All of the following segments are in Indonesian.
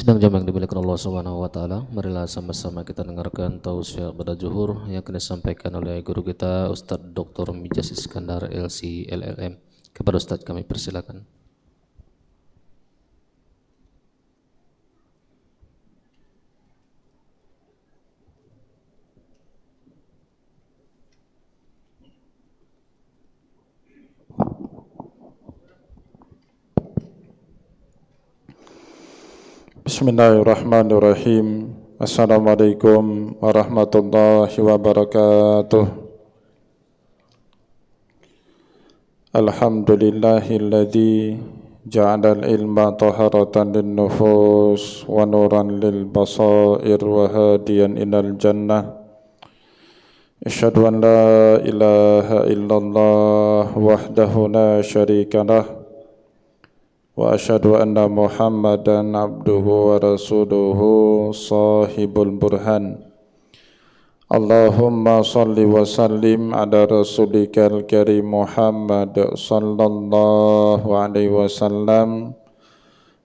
Sidang jamaah yang dimuliakan Allah Subhanahu wa taala, marilah sama-sama kita dengarkan tausiah pada zuhur yang akan disampaikan oleh guru kita Ustaz Dr. Mijas Iskandar LC LLM. Kepada Ustaz kami persilakan. Bismillahirrahmanirrahim. Assalamualaikum warahmatullahi wabarakatuh. Alhamdulillahilladzi ja'alal ilma taharatan linnufus wa nuran lil basair wa hadiyan ilal jannah. Asyhadu an la ilaha illallah wahdahu la syarikalah wa asyhadu anna Muhammadan abduhu wa rasuluhu sahibul burhan. Allahumma salli wa sallim ala rasulikal karim Muhammad sallallahu alaihi wasallam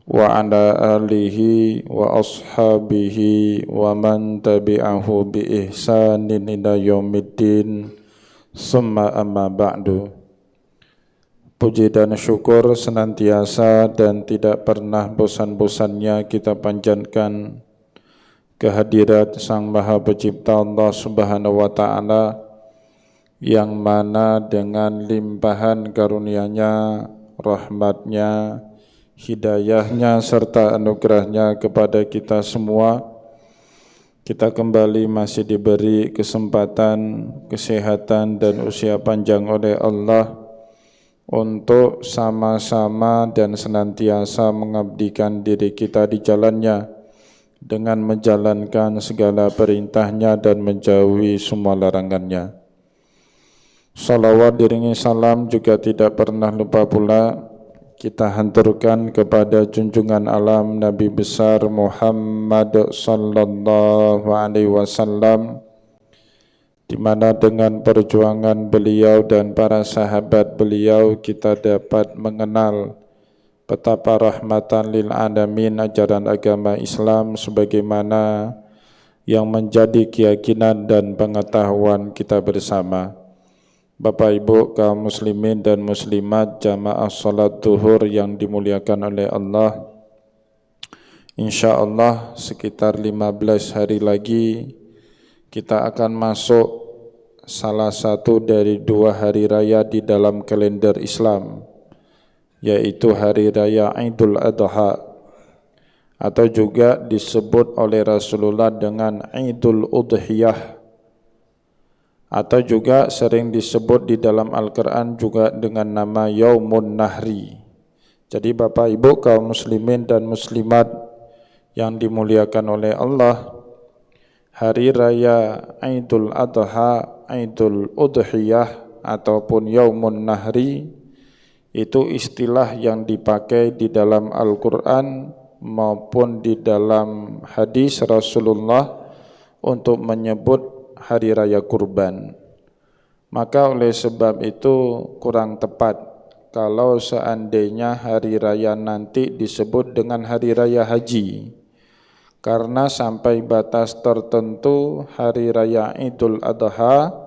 wa ala alihi wa ashabihi wa man tabi'ahu bi ihsanin ila yaumiddin. Summa amma ba'du. Puji dan syukur senantiasa dan tidak pernah bosan-bosannya kita panjatkan kehadirat Sang Maha Pencipta Allah Subhanahu wa taala, yang mana dengan limpahan karunia-Nya, rahmat-Nya, hidayah-Nya serta anugerah-Nya kepada kita semua, kita kembali masih diberi kesempatan, kesehatan dan usia panjang oleh Allah untuk sama-sama dan senantiasa mengabdikan diri kita di jalannya dengan menjalankan segala perintahnya dan menjauhi semua larangannya. Salawat diringi salam juga tidak pernah lupa pula kita hanturkan kepada junjungan alam Nabi besar Muhammad sallallahu alaihi wasallam, di mana dengan perjuangan beliau dan para sahabat beliau kita dapat mengenal betapa rahmatan lil alamin ajaran agama Islam sebagaimana yang menjadi keyakinan dan pengetahuan kita bersama. Bapak Ibu kaum muslimin dan muslimat jamaah salat zuhur yang dimuliakan oleh Allah, insyaallah sekitar 15 hari lagi kita akan masuk salah satu dari 2 hari raya di dalam kalender Islam, yaitu hari raya Idul Adha, atau juga disebut oleh Rasulullah dengan Idul Udhiyah, atau juga sering disebut di dalam Al-Quran juga dengan nama Yaumun Nahri. Jadi Bapak Ibu kaum muslimin dan muslimat yang dimuliakan oleh Allah, hari raya Idul Adha, Idul Udhiyah ataupun Yaumun Nahri itu istilah yang dipakai di dalam Al-Quran maupun di dalam hadis Rasulullah untuk menyebut hari raya kurban. Maka oleh sebab itu kurang tepat kalau seandainya hari raya nanti disebut dengan hari raya haji, karena sampai batas tertentu hari raya Idul Adha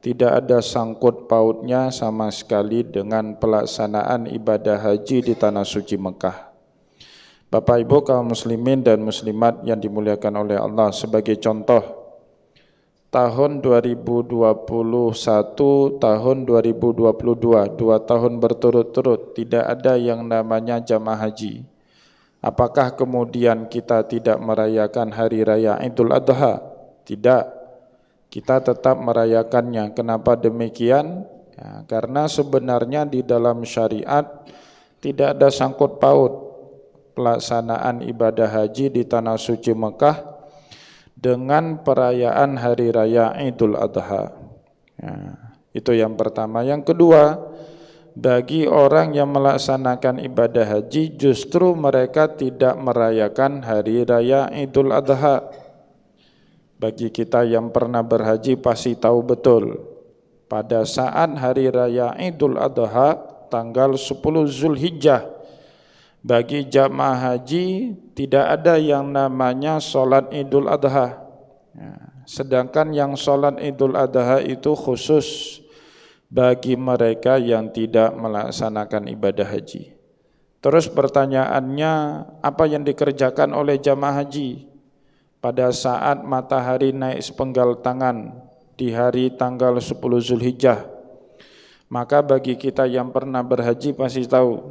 tidak ada sangkut pautnya sama sekali dengan pelaksanaan ibadah haji di tanah suci Mekah. Bapak Ibu kaum muslimin dan muslimat yang dimuliakan oleh Allah, sebagai contoh, tahun 2021, tahun 2022, 2 tahun berturut-turut tidak ada yang namanya jamaah haji. Apakah kemudian kita tidak merayakan hari raya Idul Adha? Tidak, kita tetap merayakannya. Kenapa demikian? Ya, karena sebenarnya di dalam syariat tidak ada sangkut paut pelaksanaan ibadah haji di tanah suci Mekah dengan perayaan hari raya Idul Adha. Ya, itu yang pertama. Yang kedua, bagi orang yang melaksanakan ibadah haji justru mereka tidak merayakan hari raya Idul Adha. Bagi kita yang pernah berhaji pasti tahu betul, pada saat hari raya Idul Adha tanggal 10 Zulhijjah Bagi jamaah haji tidak ada yang namanya sholat Idul Adha. Ya, sedangkan yang sholat Idul Adha itu khusus bagi mereka yang tidak melaksanakan ibadah haji. Terus pertanyaannya, apa yang dikerjakan oleh jamaah haji pada saat matahari naik sepenggal tangan di hari tanggal 10 Zulhijjah? Maka bagi kita yang pernah berhaji pasti tahu,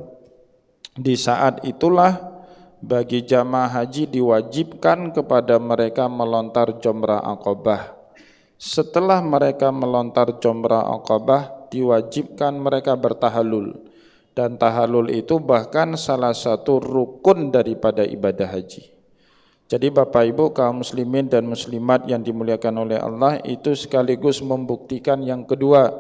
di saat itulah bagi jamaah haji diwajibkan kepada mereka melontar jamrah Aqabah. Setelah mereka melontar jamrah Aqabah, diwajibkan mereka bertahalul. Dan tahalul itu bahkan salah satu rukun daripada ibadah haji. Jadi Bapak Ibu kaum muslimin dan muslimat yang dimuliakan oleh Allah, itu sekaligus membuktikan yang kedua,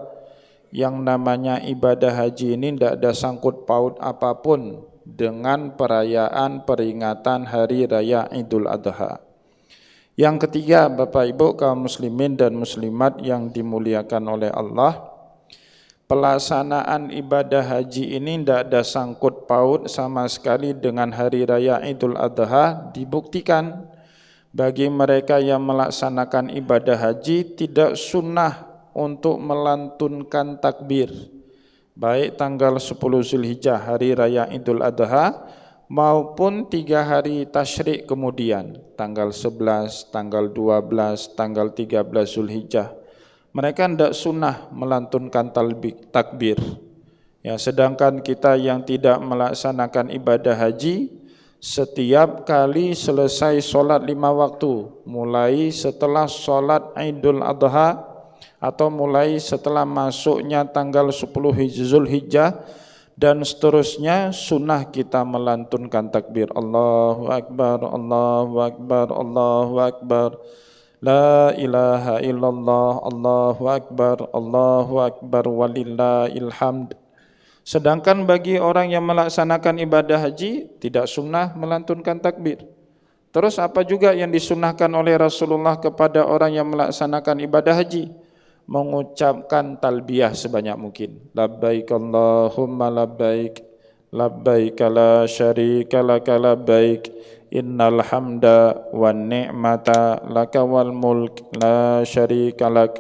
yang namanya ibadah haji ini tidak ada sangkut paut apapun dengan perayaan peringatan hari raya Idul Adha. Yang ketiga, Bapak Ibu kaum muslimin dan muslimat yang dimuliakan oleh Allah, pelaksanaan ibadah haji ini tidak ada sangkut paut sama sekali dengan hari raya Idul Adha. Dibuktikan bagi mereka yang melaksanakan ibadah haji tidak sunnah untuk melantunkan takbir, baik tanggal 10 Zulhijjah hari raya Idul Adha maupun 3 hari tasyrik kemudian, tanggal 11, tanggal 12, tanggal 13 Zulhijjah. Mereka tidak sunnah melantunkan takbir. Ya, sedangkan kita yang tidak melaksanakan ibadah haji, setiap kali selesai sholat 5 waktu, mulai setelah sholat Idul Adha atau mulai setelah masuknya tanggal 10 Zulhijjah dan seterusnya, sunnah kita melantunkan takbir Allahu Akbar, Allahu Akbar, Allahu Akbar, La ilaha illallah, Allahu Akbar, Allahu Akbar, walillahil hamd. Sedangkan bagi orang yang melaksanakan ibadah haji tidak sunnah melantunkan takbir. Terus apa juga yang disunnahkan oleh Rasulullah kepada orang yang melaksanakan ibadah haji? Mengucapkan talbiyah sebanyak mungkin. Labbaik Allahumma labbaik, labbaik la syarika laka labbaik, innal hamda wan ni'mata laka wal mulk la syarika lak.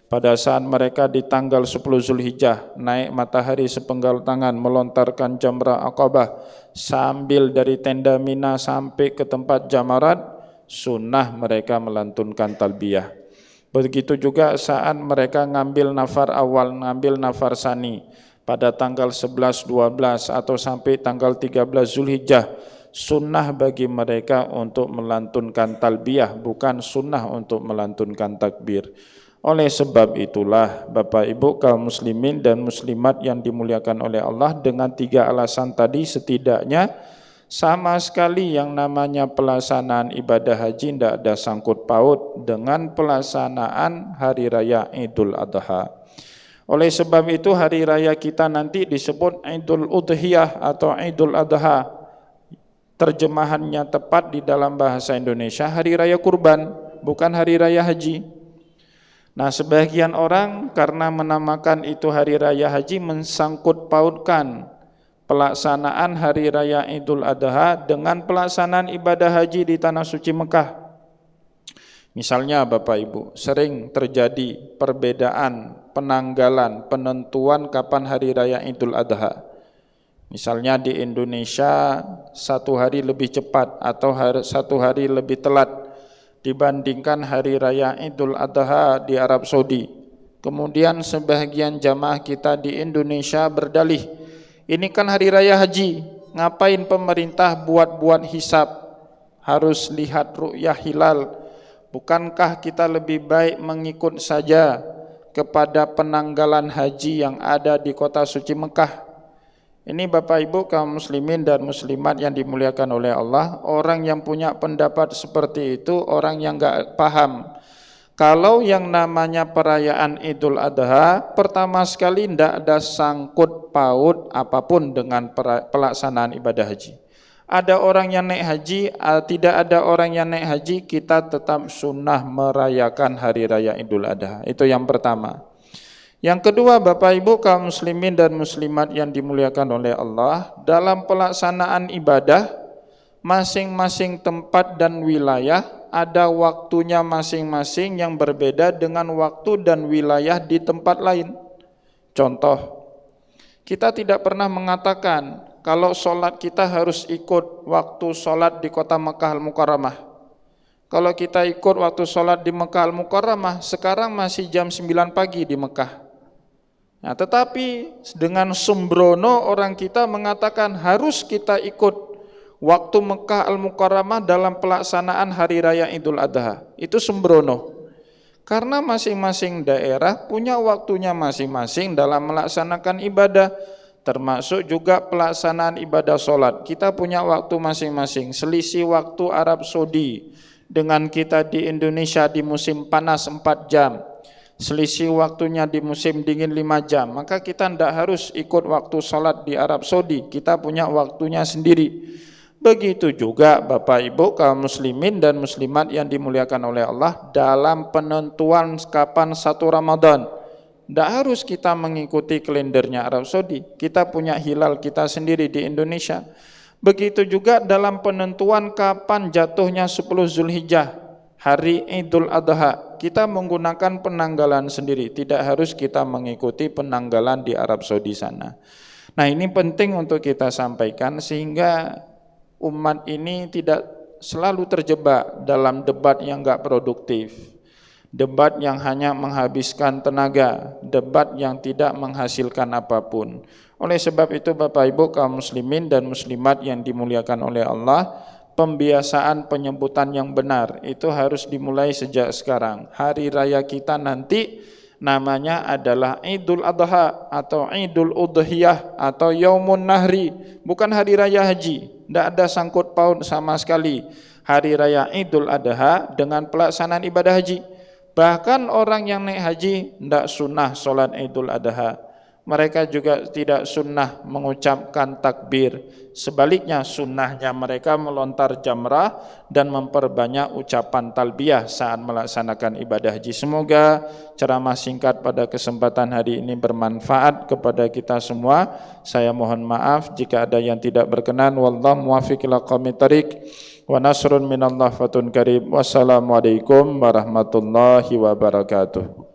Pada saat mereka di tanggal 10 Zulhijjah naik matahari sepenggal tangan melontarkan jamrah Aqabah sambil dari tenda Mina sampai ke tempat jamarat, sunnah mereka melantunkan talbiyah. Begitu juga saat mereka ngambil nafar awal, ngambil nafar sani pada tanggal 11, 12 atau sampai tanggal 13 Zulhijjah, sunnah bagi mereka untuk melantunkan talbiyah, bukan sunnah untuk melantunkan takbir. Oleh sebab itulah Bapak Ibu kaum muslimin dan muslimat yang dimuliakan oleh Allah, dengan 3 alasan tadi setidaknya sama sekali yang namanya pelaksanaan ibadah haji tidak ada sangkut paut dengan pelaksanaan hari raya Idul Adha. Oleh sebab itu hari raya kita nanti disebut Idul Udhiyah atau Idul Adha. Terjemahannya tepat di dalam bahasa Indonesia hari raya kurban, bukan hari raya haji. Nah, sebagian orang karena menamakan itu hari raya haji mensangkut pautkan pelaksanaan hari raya Idul Adha dengan pelaksanaan ibadah haji di tanah suci Mekah. Misalnya Bapak Ibu, sering terjadi perbedaan penanggalan, penentuan kapan hari raya Idul Adha. Misalnya di Indonesia 1 hari lebih cepat atau 1 hari lebih telat dibandingkan hari raya Idul Adha di Arab Saudi. Kemudian sebagian jamaah kita di Indonesia berdalih, ini kan hari raya haji, ngapain pemerintah buat hisab, harus lihat ru'yah hilal, bukankah kita lebih baik mengikut saja kepada penanggalan haji yang ada di kota suci Mekah? Ini Bapak Ibu kaum muslimin dan muslimat yang dimuliakan oleh Allah, orang yang punya pendapat seperti itu orang yang enggak paham. Kalau yang namanya perayaan Idul Adha, pertama sekali tidak ada sangkut paut apapun dengan pelaksanaan ibadah haji. Ada orang yang naik haji, tidak ada orang yang naik haji, kita tetap sunnah merayakan hari raya Idul Adha. Itu yang pertama. Yang kedua, Bapak Ibu kaum muslimin dan muslimat yang dimuliakan oleh Allah, dalam pelaksanaan ibadah masing-masing tempat dan wilayah ada waktunya masing-masing yang berbeda dengan waktu dan wilayah di tempat lain. Contoh, kita tidak pernah mengatakan kalau sholat kita harus ikut waktu sholat di kota Mekah Al-Mukarramah. Kalau kita ikut waktu sholat di Mekah Al-Mukarramah, sekarang masih jam 9 pagi di Mekah. Nah, tetapi dengan sembrono orang kita mengatakan harus kita ikut waktu Mekah Al-Mukarramah dalam pelaksanaan Hari Raya Idul Adha. Itu sembrono. Karena masing-masing daerah punya waktunya masing-masing dalam melaksanakan ibadah, termasuk juga pelaksanaan ibadah sholat. Kita punya waktu masing-masing. Selisih waktu Arab Saudi dengan kita di Indonesia di musim panas 4 jam. Selisih waktunya di musim dingin 5 jam, maka kita tidak harus ikut waktu sholat di Arab Saudi, kita punya waktunya sendiri. Begitu juga Bapak Ibu kaum muslimin dan muslimat yang dimuliakan oleh Allah, dalam penentuan kapan 1 Ramadan, tidak harus kita mengikuti kalendernya Arab Saudi, kita punya hilal kita sendiri di Indonesia. Begitu juga dalam penentuan kapan jatuhnya 10 Zulhijjah, hari Idul Adha, kita menggunakan penanggalan sendiri, tidak harus kita mengikuti penanggalan di Arab Saudi sana. Nah, ini penting untuk kita sampaikan sehingga umat ini tidak selalu terjebak dalam debat yang enggak produktif, debat yang hanya menghabiskan tenaga, debat yang tidak menghasilkan apapun. Oleh sebab itu Bapak Ibu kaum muslimin dan muslimat yang dimuliakan oleh Allah, pembiasaan penyebutan yang benar itu harus dimulai sejak sekarang. Hari raya kita nanti namanya adalah Idul Adha atau Idul Udhiyah atau Yaumun Nahri, bukan hari raya haji. Tidak ada sangkut paut sama sekali hari raya Idul Adha dengan pelaksanaan ibadah haji. Bahkan orang yang naik haji tidak sunnah sholat Idul Adha. Mereka juga tidak sunnah mengucapkan takbir. Sebaliknya sunnahnya mereka melontar jamrah dan memperbanyak ucapan talbiyah saat melaksanakan ibadah haji. Semoga ceramah singkat pada kesempatan hari ini bermanfaat kepada kita semua. Saya mohon maaf jika ada yang tidak berkenan. Wallahu muwaffiq ila aqwamit thariq. Wa nasrun minallah fatun karib. Wassalamualaikum warahmatullahi wabarakatuh.